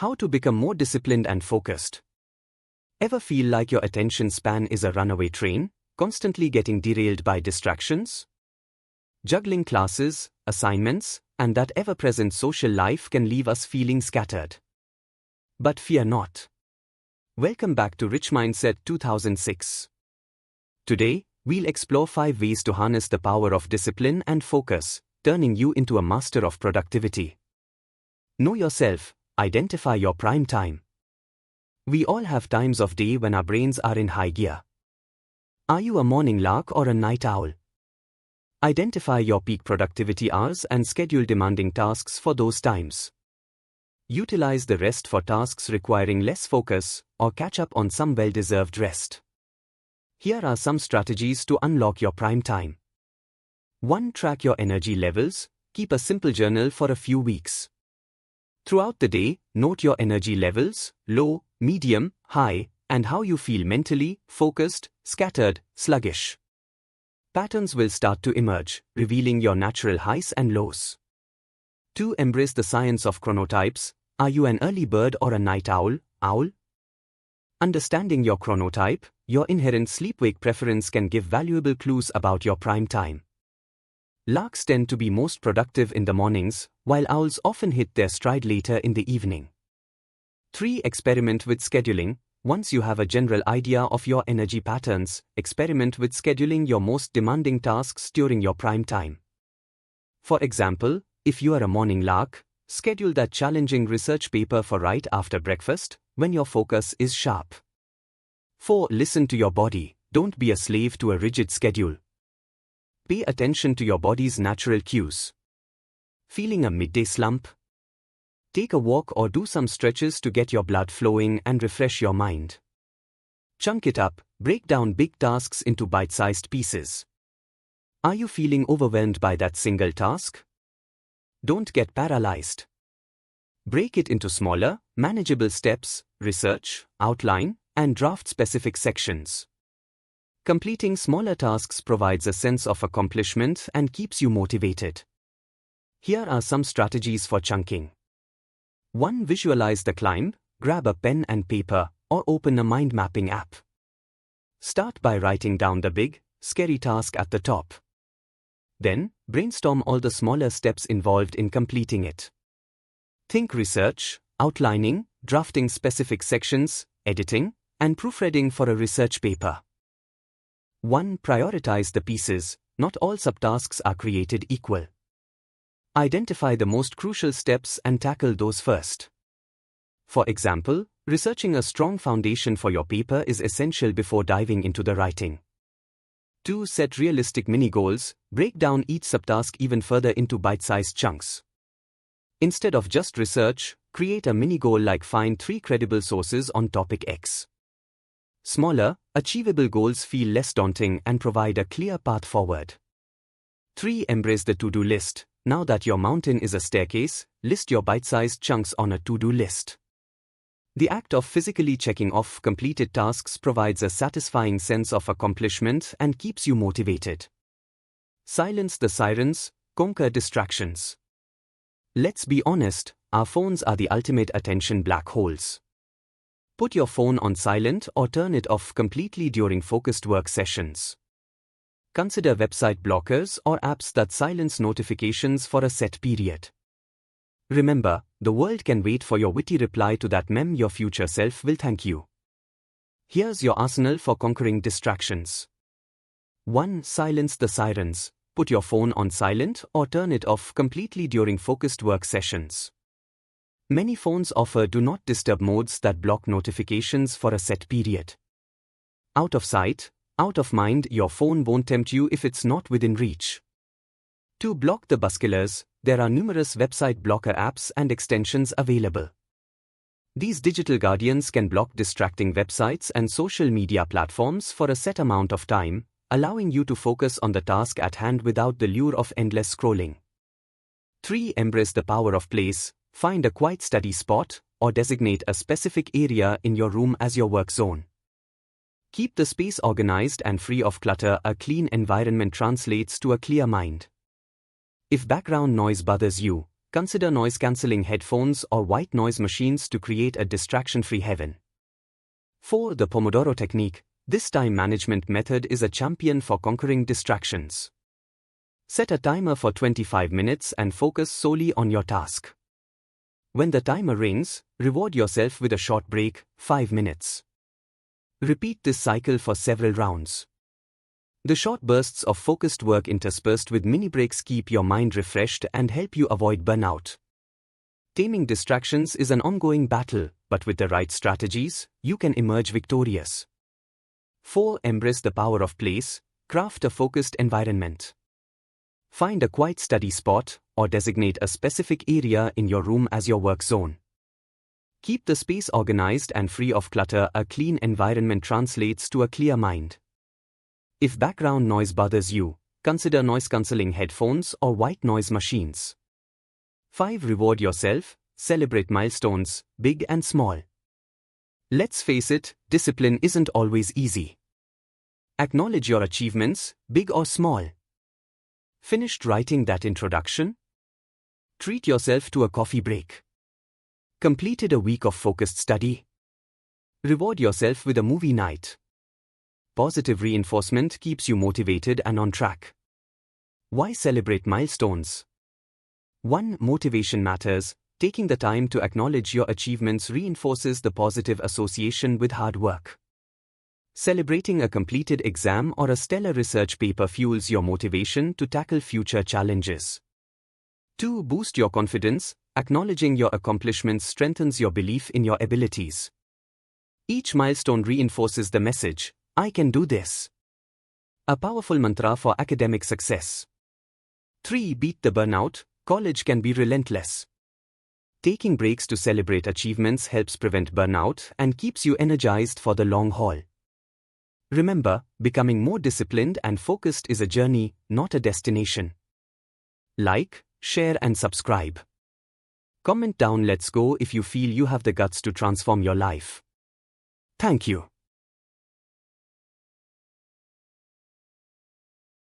How to become more disciplined and focused. Ever feel like your attention span is a runaway train, constantly getting derailed by distractions? Juggling classes, assignments, and that ever-present social life can leave us feeling scattered. But fear not. Welcome back to Rich Mindset 2006. Today, we'll explore 5 ways to harness the power of discipline and focus, turning you into a master of productivity. Know yourself, identify your prime time. We all have times of day when our brains are in high gear. Are you a morning lark or a night owl? Identify your peak productivity hours and schedule demanding tasks for those times. Utilize the rest for tasks requiring less focus, or catch up on some well-deserved rest. Here are some strategies to unlock your prime time. 1. Track your energy levels. Keep a simple journal for a few weeks. Throughout the day, note your energy levels, low, medium, high, and how you feel mentally, focused, scattered, sluggish. Patterns will start to emerge, revealing your natural highs and lows. 2. Embrace the science of chronotypes. Are you an early bird or a night owl? Understanding your chronotype, your inherent sleep-wake preference can give valuable clues about your prime time. Larks tend to be most productive in the mornings, while owls often hit their stride later in the evening. 3. Experiment with scheduling. Once you have a general idea of your energy patterns, experiment with scheduling your most demanding tasks during your prime time. For example, if you are a morning lark, schedule that challenging research paper for right after breakfast, when your focus is sharp. 4. Listen to your body. Don't be a slave to a rigid schedule. Pay attention to your body's natural cues. Feeling a midday slump? Take a walk or do some stretches to get your blood flowing and refresh your mind. Chunk it up. Break down big tasks into bite-sized pieces. Are you feeling overwhelmed by that single task? Don't get paralyzed. Break it into smaller, manageable steps, research, outline, and draft-specific sections. Completing smaller tasks provides a sense of accomplishment and keeps you motivated. Here are some strategies for chunking. 1. Visualize the climb. Grab a pen and paper, or open a mind mapping app. Start by writing down the big, scary task at the top. Then, brainstorm all the smaller steps involved in completing it. Think research, outlining, drafting specific sections, editing, and proofreading for a research paper. 1. Prioritize the pieces. Not all subtasks are created equal. Identify the most crucial steps and tackle those first. For example, researching a strong foundation for your paper is essential before diving into the writing. 2. Set realistic mini-goals. Break down each subtask even further into bite-sized chunks. Instead of just research, create a mini-goal like find 3 credible sources on topic X. Smaller, achievable goals feel less daunting and provide a clear path forward. 3. Embrace the to-do list. Now that your mountain is a staircase, list your bite-sized chunks on a to-do list. The act of physically checking off completed tasks provides a satisfying sense of accomplishment and keeps you motivated. Silence the sirens, conquer distractions. Let's be honest, our phones are the ultimate attention black holes. Put your phone on silent or turn it off completely during focused work sessions. Consider website blockers or apps that silence notifications for a set period. Remember, the world can wait for your witty reply to that meme. Your future self will thank you. Here's your arsenal for conquering distractions. 1. Silence the sirens. Put your phone on silent or turn it off completely during focused work sessions. Many phones offer do not disturb modes that block notifications for a set period. Out of sight, out of mind. Your phone won't tempt you if it's not within reach. 2. Block the buskillers. There are numerous website blocker apps and extensions available. These digital guardians can block distracting websites and social media platforms for a set amount of time, allowing you to focus on the task at hand without the lure of endless scrolling. 3. Embrace the power of place. Find a quiet study spot, or designate a specific area in your room as your work zone. Keep the space organized and free of clutter. A clean environment translates to a clear mind. If background noise bothers you, consider noise-cancelling headphones or white noise machines to create a distraction-free heaven. 4. The Pomodoro technique. This time management method is a champion for conquering distractions. Set a timer for 25 minutes and focus solely on your task. When the timer rings, reward yourself with a short break, 5 minutes. Repeat this cycle for several rounds. The short bursts of focused work interspersed with mini breaks keep your mind refreshed and help you avoid burnout. Taming distractions is an ongoing battle, but with the right strategies, you can emerge victorious. 4. Embrace the power of place. Craft a focused environment. Find a quiet study spot, or designate a specific area in your room as your work zone. Keep the space organized and free of clutter. A clean environment translates to a clear mind. If background noise bothers you, consider noise-cancelling headphones or white noise machines. 5. Reward yourself. Celebrate milestones, big and small. Let's face it, discipline isn't always easy. Acknowledge your achievements, big or small. Finished writing that introduction? Treat yourself to a coffee break. Completed a week of focused study? Reward yourself with a movie night. Positive reinforcement keeps you motivated and on track. Why celebrate milestones? 1. Motivation matters. Taking the time to acknowledge your achievements reinforces the positive association with hard work. Celebrating a completed exam or a stellar research paper fuels your motivation to tackle future challenges. 2. Boost your confidence. Acknowledging your accomplishments strengthens your belief in your abilities. Each milestone reinforces the message, "I can do this." A powerful mantra for academic success. 3. Beat the burnout. College can be relentless. Taking breaks to celebrate achievements helps prevent burnout and keeps you energized for the long haul. Remember, becoming more disciplined and focused is a journey, not a destination. Like, share and subscribe. Comment down "Let's go" if you feel you have the guts to transform your life. Thank you.